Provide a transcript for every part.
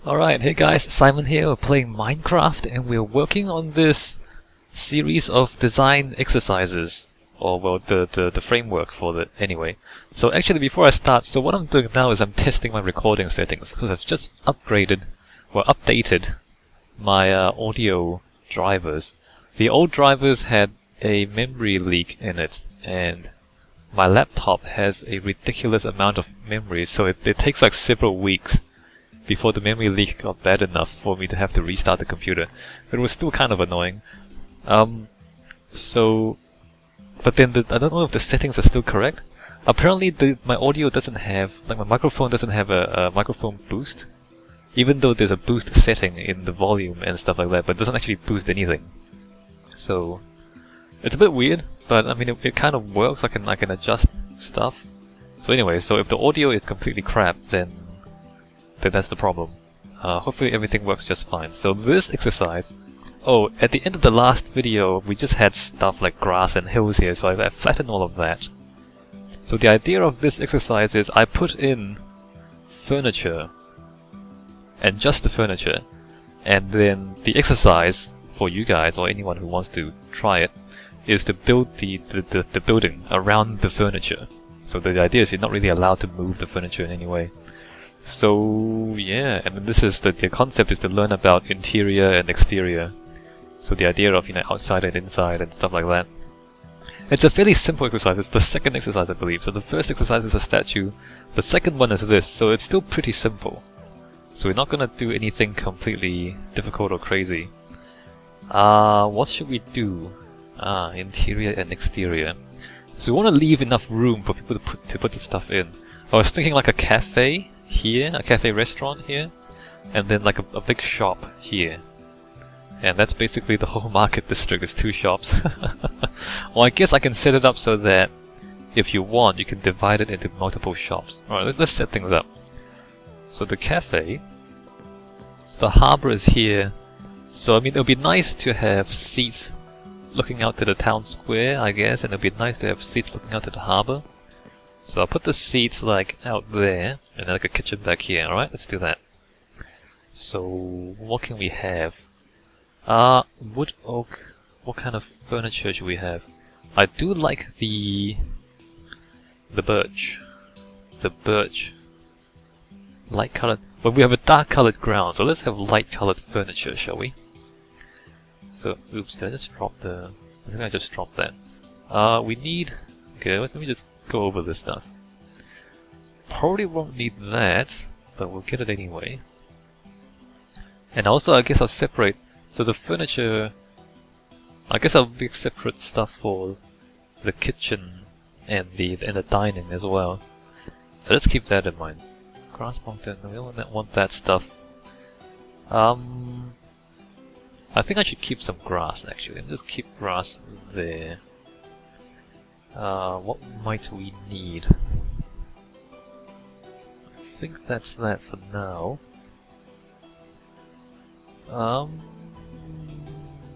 Alright, hey guys, Simon here. We're playing Minecraft and we're working on this series of design exercises. Or, well, the framework for it anyway. So actually before I start, so what I'm doing now is I'm testing my recording settings because I've just updated my audio drivers. The old drivers had a memory leak in it and my laptop has a ridiculous amount of memory, so it takes like several weeks before the memory leak got bad enough for me to have to restart the computer. But it was still kind of annoying. But then I don't know if the settings are still correct. Apparently my audio doesn't have, like my microphone doesn't have a microphone boost. Even though there's a boost setting in the volume and stuff like that, but it doesn't actually boost anything. So, it's a bit weird, but I mean it kind of works. I can adjust stuff. So anyway, so if the audio is completely crap, then that's the problem. Hopefully everything works just fine. So this exercise... Oh, at the end of the last video, we just had stuff like grass and hills here, so I flattened all of that. So the idea of this exercise is I put in furniture, and just the furniture, and then the exercise for you guys, or anyone who wants to try it, is to build the building around the furniture. So the idea is you're not really allowed to move the furniture in any way. So yeah, and this is the concept is to learn about interior and exterior. So the idea of, outside and inside and stuff like that. It's a fairly simple exercise. It's the second exercise, I believe. So the first exercise is a statue. The second one is this. So it's still pretty simple. So we're not gonna do anything completely difficult or crazy. What should we do? Interior and exterior. So we want to leave enough room for people to put the stuff in. I was thinking like a cafe here, a cafe restaurant here, and then like a big shop here. And that's basically the whole market district is 2 shops. Well, I guess I can set it up so that if you want, you can divide it into multiple shops. Alright, let's set things up. So the cafe, so the harbor is here. So I mean, it would be nice to have seats looking out to the town square, I guess, and it would be nice to have seats looking out to the harbor. So I'll put the seats like out there, and then like a kitchen back here. Alright, let's do that. So what can we have? Wood, oak. What kind of furniture should we have? I do like the birch. The birch. Light colored. Well, we have a dark colored ground, so let's have light colored furniture, shall we? So, oops, did I just drop the... I think I just dropped that. We need... Okay, let me just go over this stuff. Probably won't need that, but we'll get it anyway. And also, I guess I'll separate... So the furniture... I guess I'll make separate stuff for the kitchen and the dining as well. So let's keep that in mind. Grass mountain, we don't want that stuff. I think I should keep some grass actually. Let's just keep grass there. What might we need? I think that's that for now.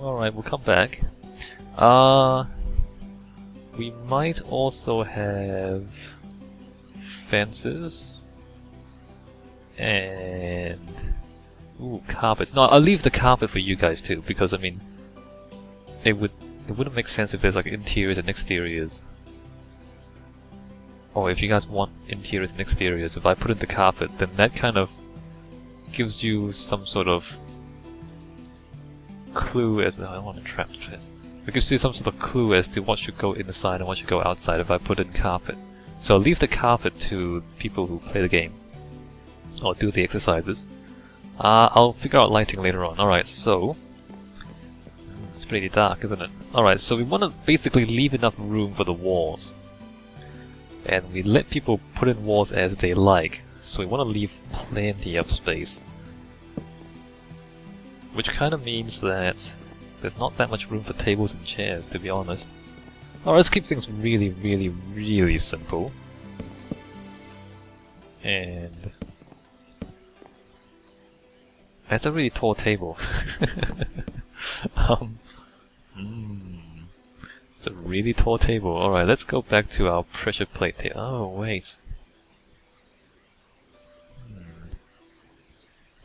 Alright, we'll come back. We might also have fences and carpets. No, I'll leave the carpet for you guys too, because I mean, it wouldn't make sense if there's like interiors and exteriors. Or if you guys want interiors and exteriors, if I put in the carpet, then that kind of gives you some sort of clue as... I don't want to trap this. It gives you some sort of clue as to what should go inside and what should go outside if I put in carpet. So I'll leave the carpet to people who play the game. Or do the exercises. I'll figure out lighting later on. Alright, so... It's pretty dark, isn't it? Alright, so we want to basically leave enough room for the walls. And we let people put in walls as they like. So we want to leave plenty of space. Which kind of means that there's not that much room for tables and chairs, to be honest. Alright, let's keep things really, really, really simple. And... That's a really tall table. It's a really tall table. Alright, let's go back to our pressure plate table. Oh, wait.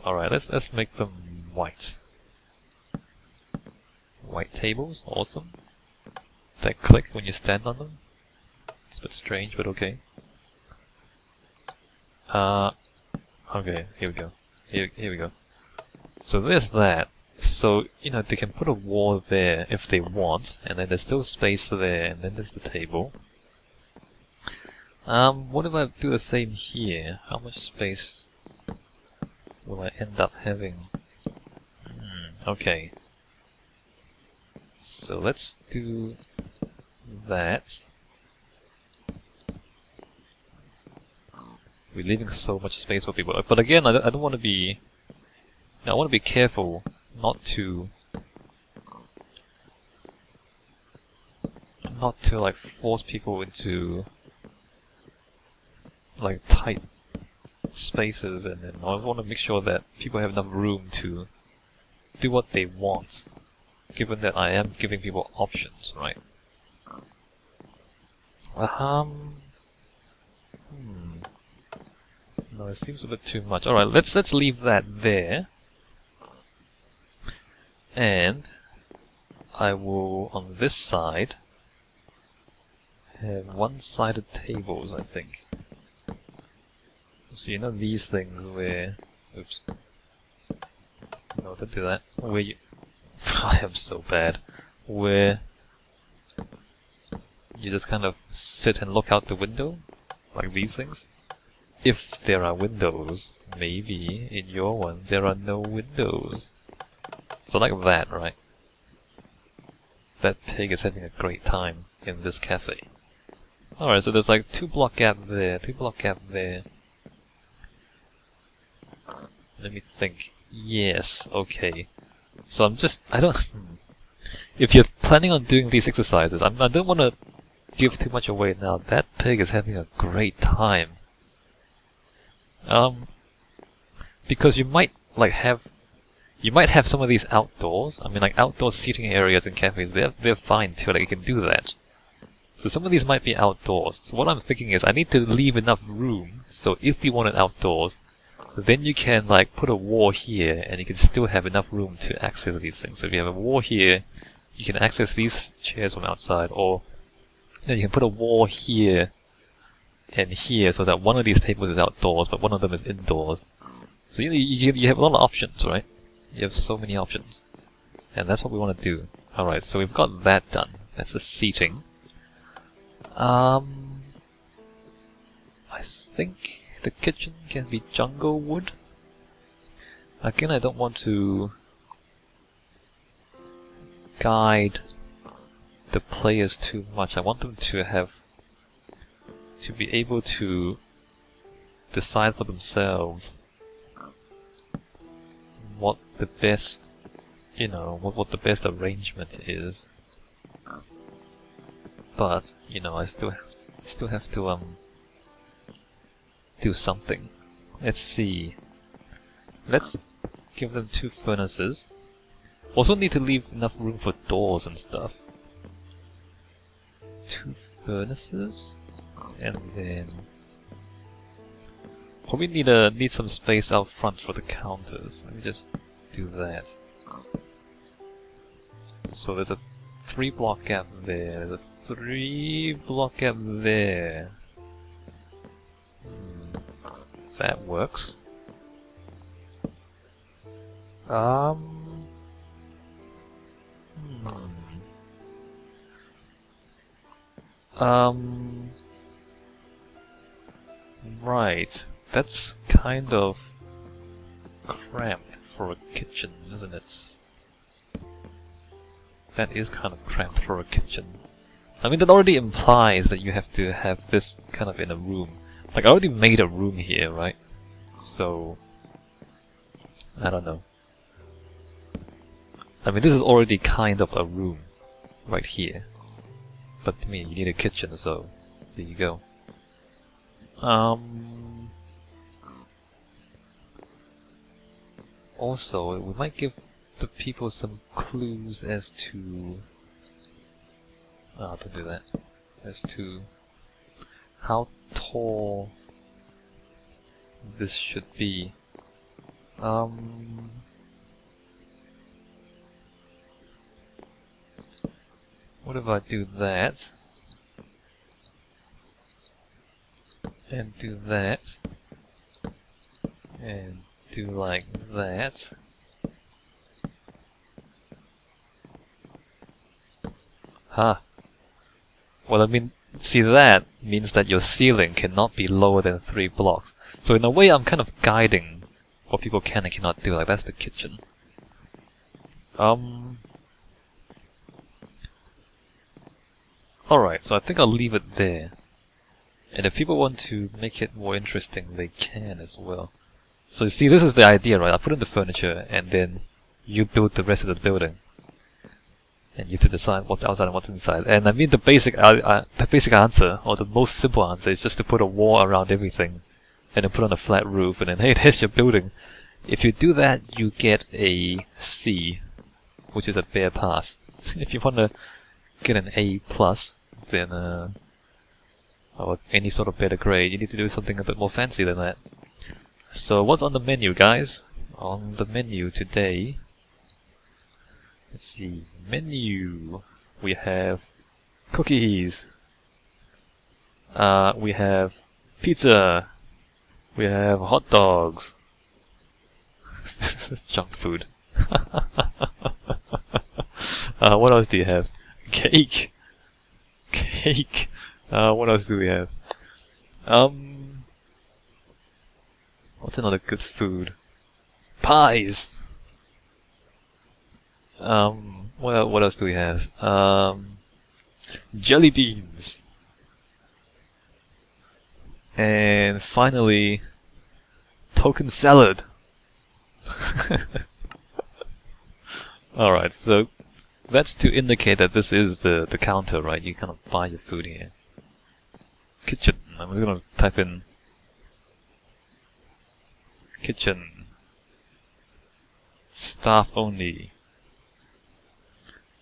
Alright, let's make them white. White tables, awesome. That click when you stand on them. It's a bit strange, but okay. Okay, here we go. Here we go. So there's that. So, you know, they can put a wall there if they want, and then there's still space there, and then there's the table. What if I do the same here? How much space will I end up having? Okay. So let's do that. We're leaving so much space for people. But again, I don't want to be... I want to be careful not to like force people into like tight spaces, and then I want to make sure that people have enough room to do what they want, given that I am giving people options, right? No, it seems a bit too much. Alright, let's leave that there. And I will, on this side, have one-sided tables, I think. So you know these things where... Oops. No, don't do that. Where you... I am so bad. Where you just kind of sit and look out the window, like these things. If there are windows, maybe in your one there are no windows. So like that, right? That pig is having a great time in this cafe. Alright, so there's like 2 block gap there, 2 block gap there. Let me think. Yes, okay. So I don't... If you're planning on doing these exercises, I don't want to give too much away now. That pig is having a great time. Because you might like have... You might have some of these outdoors. I mean, like outdoor seating areas in cafes, they're fine too, like you can do that. So some of these might be outdoors. So what I'm thinking is I need to leave enough room, so if you want it outdoors, then you can like put a wall here, and you can still have enough room to access these things. So if you have a wall here, you can access these chairs from outside, or you know, you can put a wall here and here, so that one of these tables is outdoors, but one of them is indoors. So you have a lot of options, right? You have so many options. And that's what we want to do. Alright, so we've got that done. That's the seating. I think the kitchen can be jungle wood. Again, I don't want to guide the players too much. I want them to be able to decide for themselves what the best, you know, what the best arrangement is. But, you know, I still have to do something. Let's see. Let's give them 2 furnaces. Also need to leave enough room for doors and stuff. 2 furnaces, and then probably need some space out front for the counters. Let me just do that. So there's a 3 block gap there. There's a 3 block gap there. That works. Right. That's kind of cramped for a kitchen, isn't it? That is kind of cramped for a kitchen. I mean, that already implies that you have to have this kind of in a room. Like, I already made a room here, right? So... I don't know. I mean, this is already kind of a room. Right here. But, I mean, you need a kitchen, so... There you go. Also, we might give the people some clues as to... don't do that. As to how tall this should be. What if I do that? And do that? And do like that? Huh. Well, I mean, see, that means that your ceiling cannot be lower than 3 blocks. So in a way, I'm kind of guiding what people can and cannot do. Like, that's the kitchen. Alright, so I think I'll leave it there. And if people want to make it more interesting, they can as well. So you see, this is the idea, right? I put in the furniture, and then you build the rest of the building. And you have to decide what's outside and what's inside. And I mean, the basic answer, or the most simple answer, is just to put a wall around everything, and then put on a flat roof, and then hey, there's your building. If you do that, you get a C, which is a bare pass. If you want to get an A+, then or any sort of better grade, you need to do something a bit more fancy than that. So what's on the menu, guys? On the menu today, let's see, menu, we have cookies, we have pizza, we have hot dogs. This is junk food. What else do you have? Cake. Cake. What else do we have? What's another good food? Pies. What else do we have? Jelly beans. And finally, token salad. Alright, so that's to indicate that this is the counter, right? You kind of buy your food here. Kitchen. I'm just gonna type in kitchen. Staff only.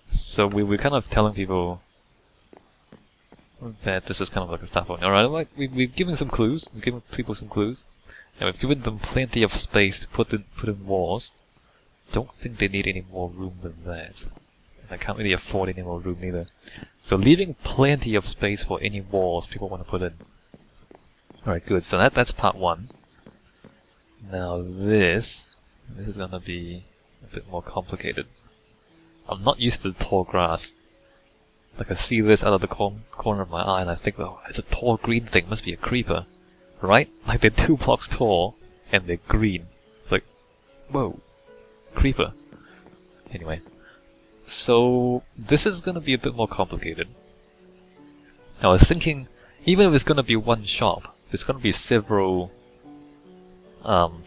So we're kind of telling people that this is kind of like a staff only. Alright, like we've given some clues. We've given people some clues. And we've given them plenty of space to put in walls. Don't think they need any more room than that. I can't really afford any more room either. So leaving plenty of space for any walls people want to put in. Alright, good. So that's part 1. Now this is gonna be a bit more complicated. I'm not used to tall grass. Like, I see this out of the corner of my eye and I think, oh, it's a tall green thing, must be a creeper. Right? Like, they're 2 blocks tall and they're green. It's like, whoa, creeper. Anyway. So, this is gonna be a bit more complicated. I was thinking, even if it's gonna be one shop, there's gonna be several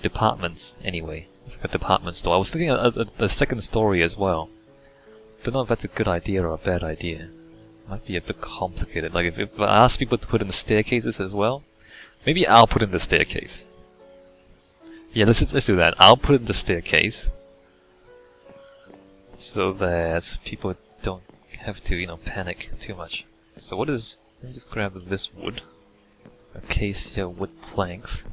departments anyway. It's like a department store. I was thinking a second story as well. Don't know if that's a good idea or a bad idea. Might be a bit complicated. Like, if I ask people to put in the staircases as well, maybe I'll put in the staircase. Yeah, let's do that. I'll put in the staircase, so that people don't have to, panic too much. So let me just grab this wood. Acacia wood planks.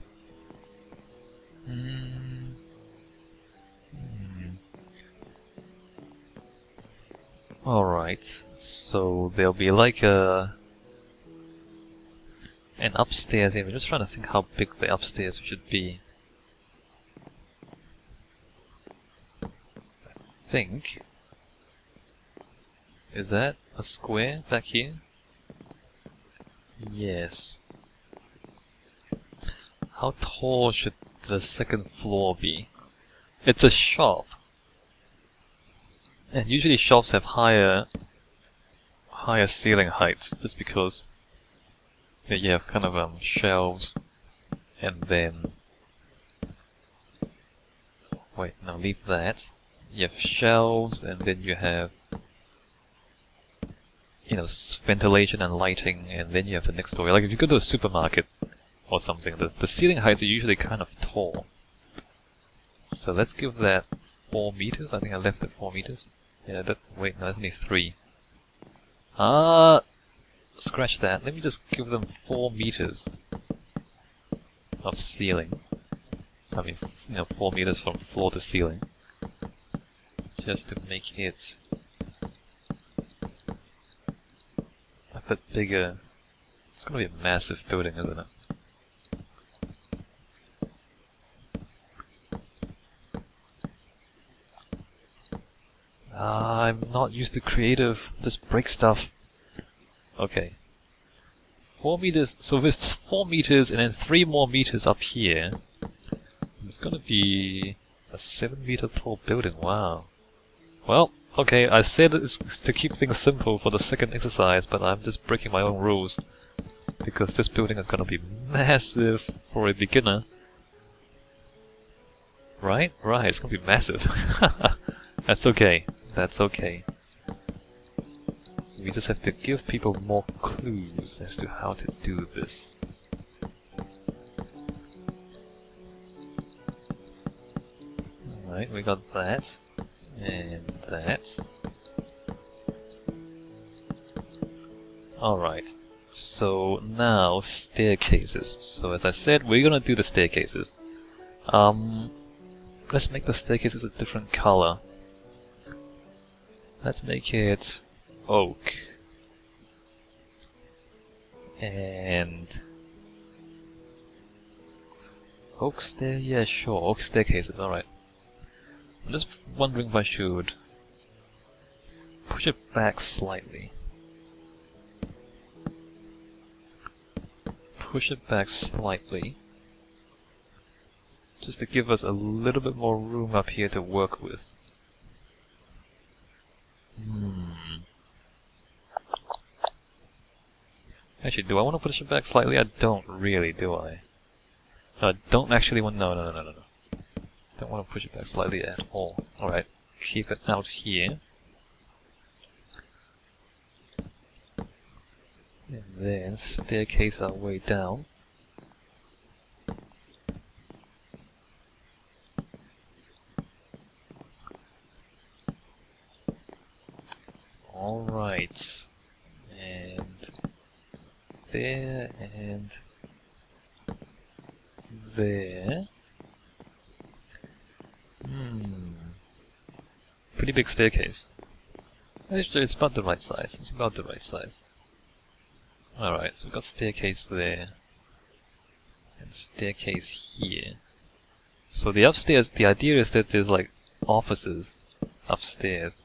Alright, so there'll be like an upstairs area. I'm just trying to think how big the upstairs should be. I think... Is that a square back here? Yes. How tall should the second floor be? It's a shop. And usually shops have higher ceiling heights, just because you have kind of shelves, and then wait, no, leave that. You have shelves, and then you have ventilation and lighting, and then you have the next story. Like if you go to a supermarket or something, the ceiling heights are usually kind of tall. So let's give that 4 meters. I think I left it 4 meters. Yeah, wait, no, that's only 3. Scratch that. Let me just give them 4 meters of ceiling. I mean, 4 meters from floor to ceiling. Just to make it a bit bigger. It's gonna be a massive building, isn't it? I'm not used to creative. Just break stuff. Okay. 4 meters. So with 4 meters and then 3 more meters up here, it's gonna be a 7-meter tall building. Wow. Well, okay, I said it's to keep things simple for the second exercise, but I'm just breaking my own rules. Because this building is gonna be massive for a beginner. Right? Right, it's gonna be massive. That's okay. That's okay. We just have to give people more clues as to how to do this. Alright, we got that. And that. Alright. So now staircases. So as I said, we're gonna do the staircases. Let's make the staircases a different color. Let's make it oak. And oak stair, yeah, sure, oak staircases, alright. I'm just wondering if I should push it back slightly. Push it back slightly. Just to give us a little bit more room up here to work with. Actually, do I want to push it back slightly? I don't really, do I? No, I don't actually want... No. Don't want to push it back slightly at all. Alright, keep it out here. And then staircase our way down. Alright. And there and there. Pretty big staircase. Actually, it's about the right size. It's about the right size. Alright, so we've got staircase there. And staircase here. So the upstairs, the idea is that there's like offices upstairs.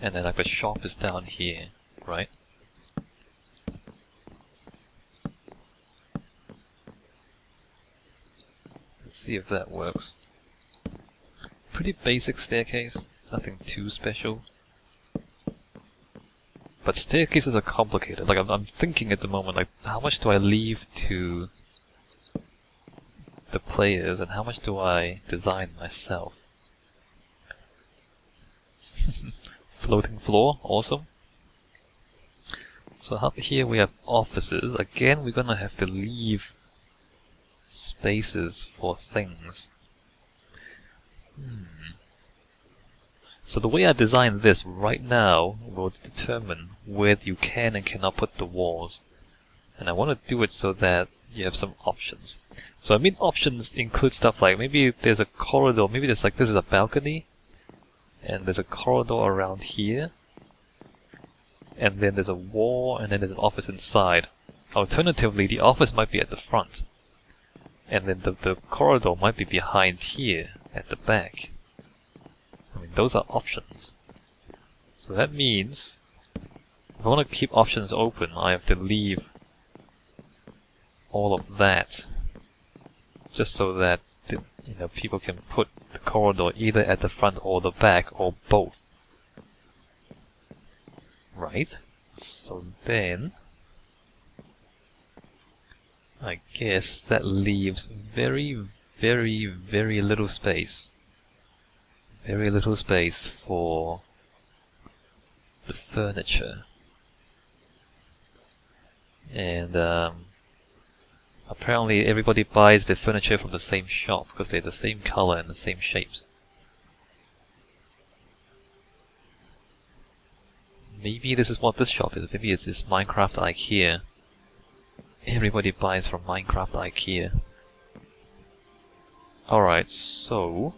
And then like the shop is down here, right? Let's see if that works. Pretty basic staircase, nothing too special. But staircases are complicated. Like I'm thinking at the moment, like how much do I leave to the players and how much do I design myself? Floating floor, awesome. So up here we have offices. Again, we're gonna have to leave spaces for things. So the way I design this right now will determine where you can and cannot put the walls. And I want to do it so that you have some options. So I mean options include stuff like maybe there's a corridor, maybe there's like this is a balcony, and there's a corridor around here, and then there's a wall, and then there's an office inside. Alternatively, the office might be at the front, and then the corridor might be behind here at the back. I mean, those are options. So that means if I want to keep options open, I have to leave all of that, just so that people can put the corridor either at the front or the back or both. Right? So then I guess that leaves very, very, very little space. Very little space for the furniture. And apparently everybody buys their furniture from the same shop because they're the same color and the same shapes. Maybe this is what this shop is. Maybe it's this Minecraft IKEA. Everybody buys from Minecraft IKEA. Alright, so...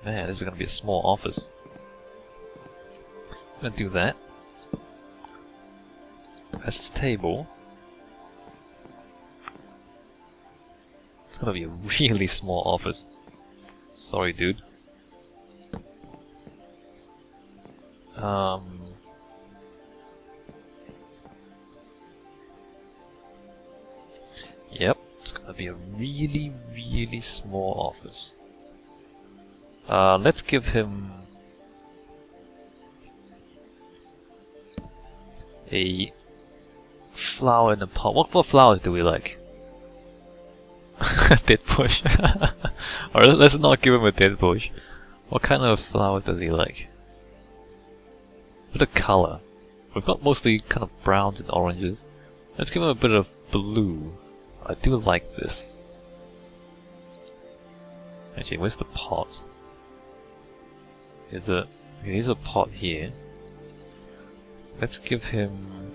Man, this is gonna be a small office. I'm gonna do that. That's his table. It's gonna be a really small office. Sorry, dude. Yep, it's gonna be a really, really small office. Let's give him a flower in a pot. What flowers do we like? Dead bush. Or let's not give him a dead bush. What kind of flowers does he like? A bit of color. We've got mostly kind of browns and oranges. Let's give him a bit of blue. I do like this. Actually, where's the pot? There's a pot here. Let's give him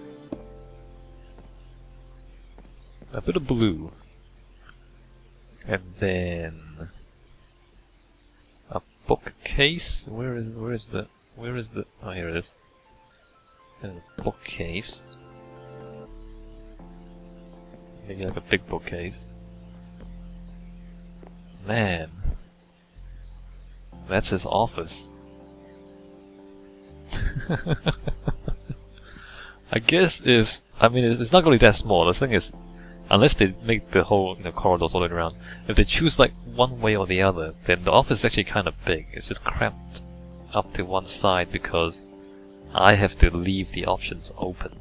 a bit of blue. And then a bookcase. Where is the oh, here it is. And a bookcase. Maybe like a big bookcase. Man, that's his office. I guess it's not going to be that small. The thing is, unless they make the whole corridors all the way around, if they choose like one way or the other, then the office is actually kind of big. It's just cramped up to one side because I have to leave the options open.